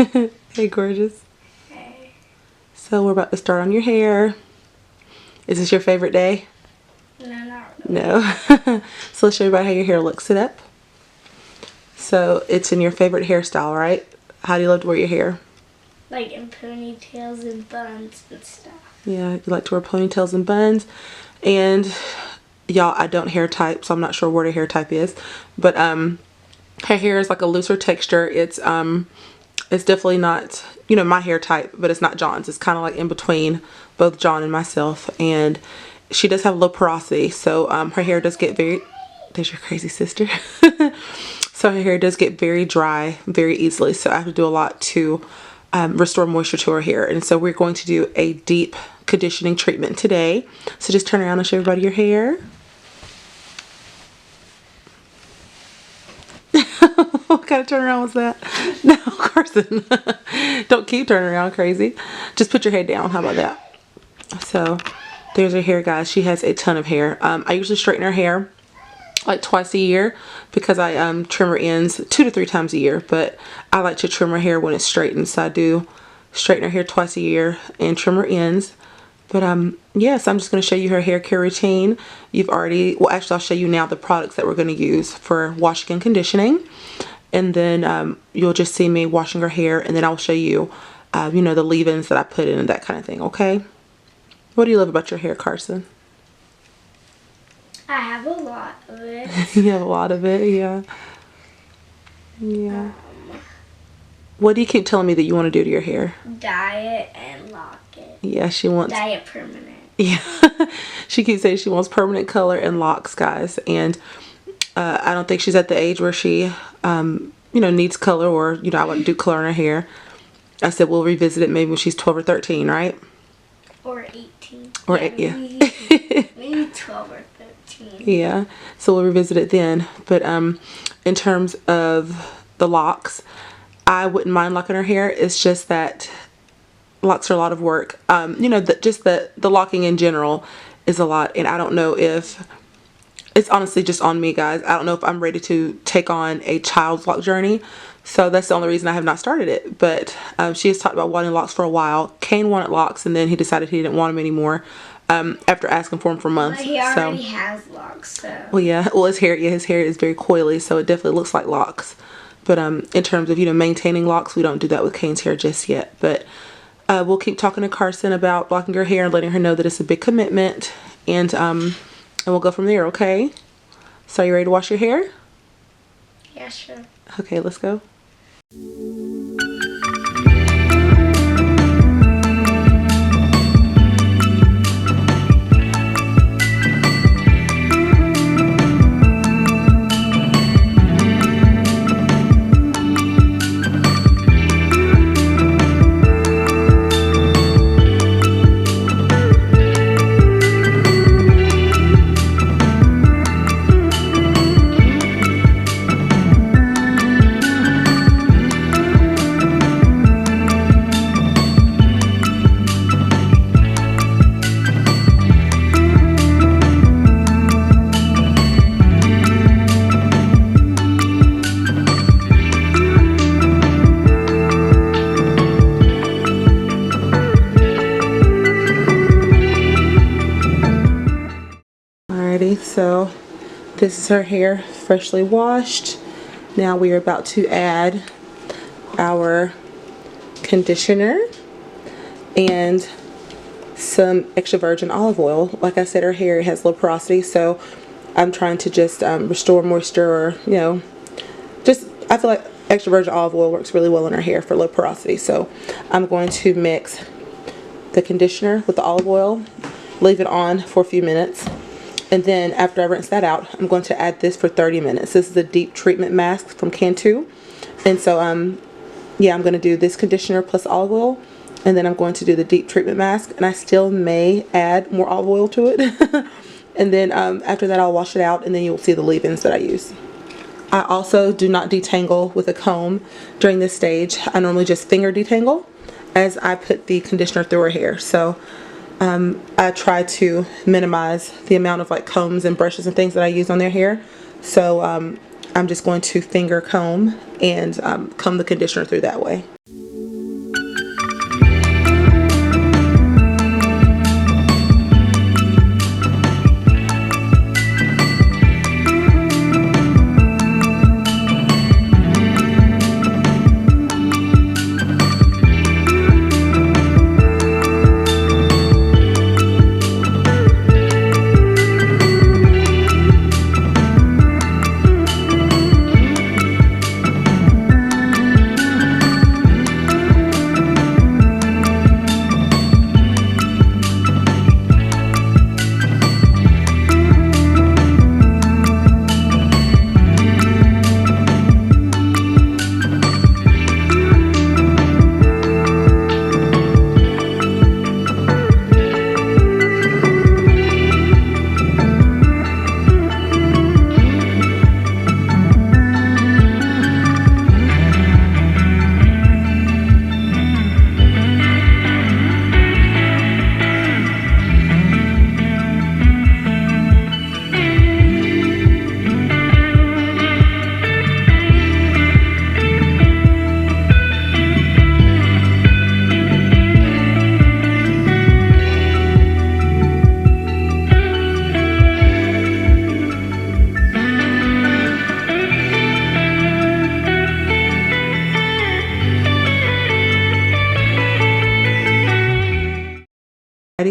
Hey, gorgeous. Hey. So we're about to start on your hair. Is this your favorite day? No, not really. No. So let's show you about how your hair looks. Sit up. So it's in your favorite hairstyle, right? How do you love to wear your hair? Like in ponytails and buns and stuff. Yeah, you like to wear ponytails and buns. And y'all, I don't hair type, so I'm not sure what a hair type is. But her hair is like a looser texture. It's definitely not, you know, my hair type, but it's not John's. It's kind of like in between both John and myself. And she does have low porosity, so her hair does get very, there's your crazy sister. So her hair does get very dry very easily, so I have to do a lot to restore moisture to her hair. And so we're going to do a deep conditioning treatment today. So just turn around and show everybody your hair. What kind of turnaround was that? No, Karsyn. Don't keep turning around crazy. Just put your head down. How about that? So there's her hair, guys. She has a ton of hair. I usually straighten her hair like twice a year because I trim her ends 2 to 3 times a year, but I like to trim her hair when it's straightened, so I do straighten her hair twice a year and trim her ends. But yes, I'm just going to show you her hair care routine. You've already, well, actually I'll show you now the products that we're going to use for washing and conditioning, and then you'll just see me washing her hair, and then I'll show you you know, the leave-ins that I put in and that kind of thing. Okay, what do you love about your hair, Karsyn? I have a lot of it. You have a lot of it. Yeah. What do you keep telling me that you want to do to your hair? Dye it and lock it. Yeah, she wants. Dye it permanent. Yeah. She keeps saying she wants permanent color and locks, guys. And I don't think she's at the age where she, you know, needs color, or, you know, I want to do color in her hair. I said we'll revisit it maybe when she's 12 or 13, right? Or 18. Or yeah, yeah. Maybe 12 or 13. Yeah. So we'll revisit it then. But in terms of the locks, I wouldn't mind locking her hair. It's just that locks are a lot of work. You know, just the locking in general is a lot, and I don't know if it's honestly just on me, guys. I don't know if I'm ready to take on a child's lock journey, so that's the only reason I have not started it. But she has talked about wanting locks for a while. Kaine wanted locks, and then he decided he didn't want them anymore after asking for them for months. But he already has locks, so. Well, yeah. Well, his hair is very coily, so it definitely looks like locks. But in terms of, you know, maintaining locks, we don't do that with Kaine's hair just yet. But we'll keep talking to Karsyn about blocking her hair and letting her know that it's a big commitment, and we'll go from there. Okay. So, are you ready to wash your hair? Yeah, sure. Okay, let's go. So this is her hair freshly washed. Now we are about to add our conditioner and some extra virgin olive oil. Like I said, her hair has low porosity, so I'm trying to just restore moisture, or, you know, just, I feel like extra virgin olive oil works really well in her hair for low porosity. So I'm going to mix the conditioner with the olive oil, leave it on for a few minutes, and then after I rinse that out, I'm going to add this for 30 minutes. This is a deep treatment mask from Canon. And so yeah, I'm going to do this conditioner plus olive oil, and then I'm going to do the deep treatment mask, and I still may add more olive oil to it. And then after that, I'll wash it out, and then you'll see the leave-ins that I use. I also do not detangle with a comb during this stage. I normally just finger detangle as I put the conditioner through her hair. So I try to minimize the amount of like combs and brushes and things that I use on their hair. So I'm just going to finger comb and comb the conditioner through that way.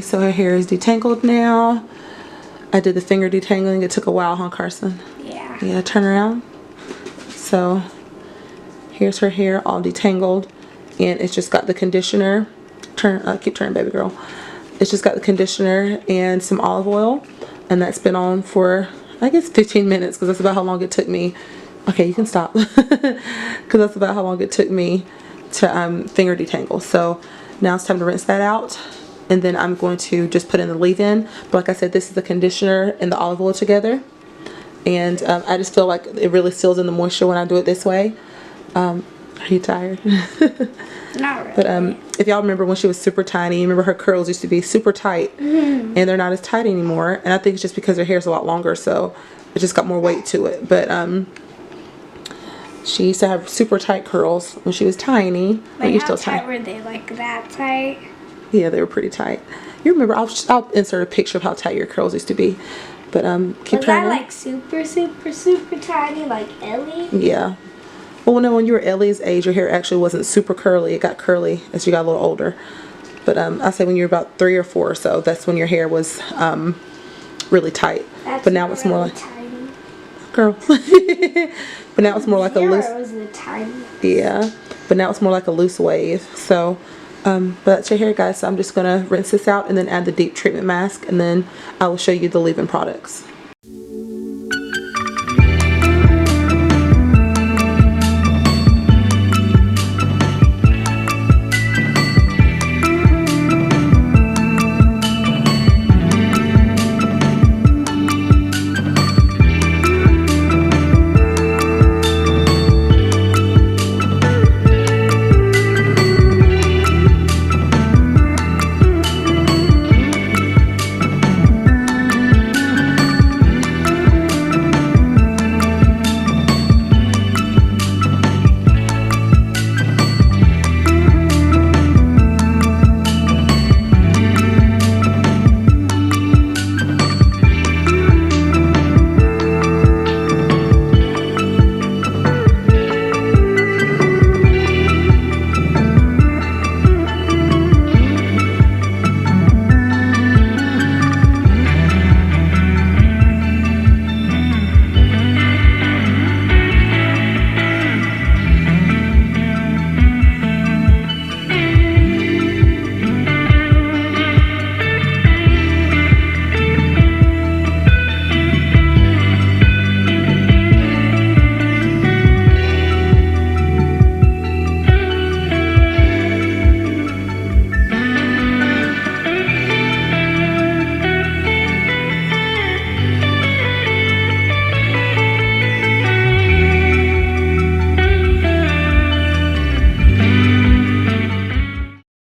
Okay, so her hair is detangled now. I did the finger detangling. It took a while, huh, Karsyn? Yeah. Yeah, turn around. So here's her hair all detangled, and it's just got the conditioner. Keep turning, baby girl. It's just got the conditioner and some olive oil, and that's been on for, I guess, 15 minutes, because that's about how long it took me. Okay, you can stop. Because that's about how long it took me to finger detangle. So now it's time to rinse that out, and then I'm going to just put in the leave-in. But like I said, this is the conditioner and the olive oil together, and I just feel like it really seals in the moisture when I do it this way. Are you tired? Not really. But if y'all remember when she was super tiny, you remember her curls used to be super tight, and they're not as tight anymore. And I think it's just because her hair's a lot longer, so it just got more weight to it. But she used to have super tight curls when she was tiny. Like, You're how still tight were they? Like that tight? Yeah, they were pretty tight. You remember? I'll insert a picture of how tight your curls used to be. But keep Was trying. that like super, super, super tiny, like Ellie? Yeah. Well, no, when you were Ellie's age, your hair actually wasn't super curly. It got curly as you got a little older. But I say when you were about 3 or 4 or so, that's when your hair was really tight. That's but now it's more really like tiny. girl. But now it's more like a loose. Was the tiny. Yeah. But now it's more like a loose wave. So, but that's your hair, guys. So I'm just gonna rinse this out and then add the deep treatment mask, and then I will show you the leave-in products.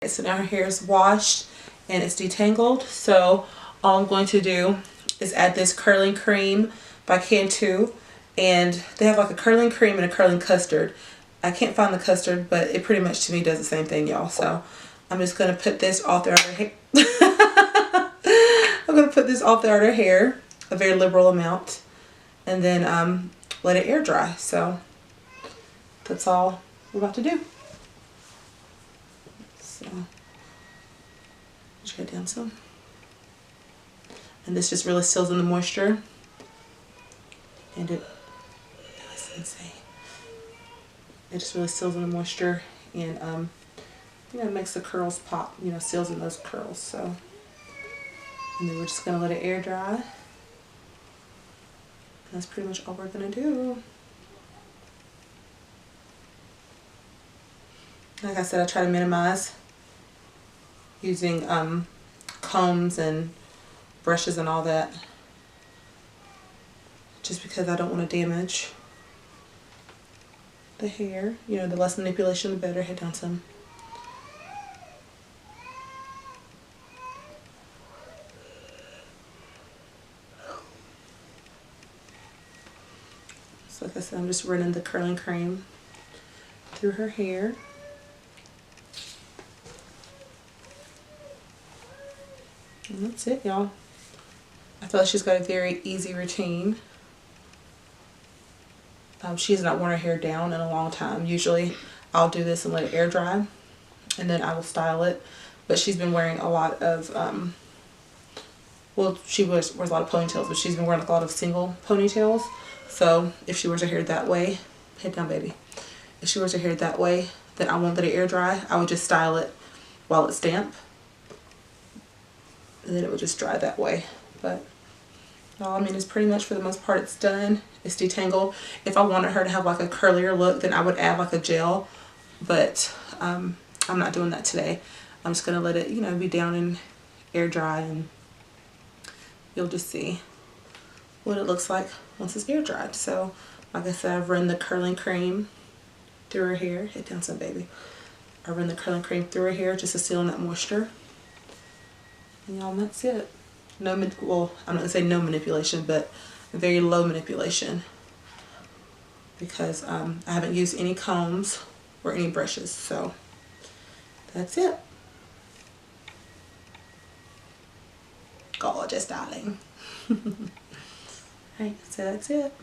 So now her hair is washed and it's detangled. So all I'm going to do is add this curling cream by Caine, and they have like a curling cream and a curling custard. I can't find the custard, but it pretty much to me does the same thing, y'all. So I'm just gonna put this off the outer hair. I'm gonna put this off the outer hair, a very liberal amount, and then let it air dry. So that's all we're about to do. So just get down some, and this just really seals in the moisture, and it just really seals in the moisture, and you know, makes the curls pop. You know, seals in those curls. So, and then we're just gonna let it air dry. And that's pretty much all we're gonna do. Like I said, I try to minimize using combs and brushes and all that, just because I don't want to damage the hair. You know, the less manipulation, the better. Head down some. So like I said, I'm just running the curling cream through her hair. And that's it, y'all. I feel like she's got a very easy routine. She has not worn her hair down in a long time. Usually I'll do this and let it air dry, and then I will style it. but she's been wearing a lot of, well, she wears a lot of ponytails, but she's been wearing like a lot of single ponytails. So if she wears her hair that way, head down baby. If she wears her hair that way, then I won't let it air dry. I would just style it while it's damp. And then it would just dry that way. But no, I mean, it's pretty much for the most part it's done. It's detangled. If I wanted her to have like a curlier look, then I would add like a gel. But I'm not doing that today. I'm just going to let it, you know, be down and air dry, and you'll just see what it looks like once it's air dried. So like I said, I've run the curling cream through her hair. Head down some baby. I run the curling cream through her hair just to seal in that moisture. And y'all, that's it. No, well, I'm not gonna say no manipulation, but very low manipulation, because I haven't used any combs or any brushes. So that's it. Gorgeous, darling. Alright, so that's it.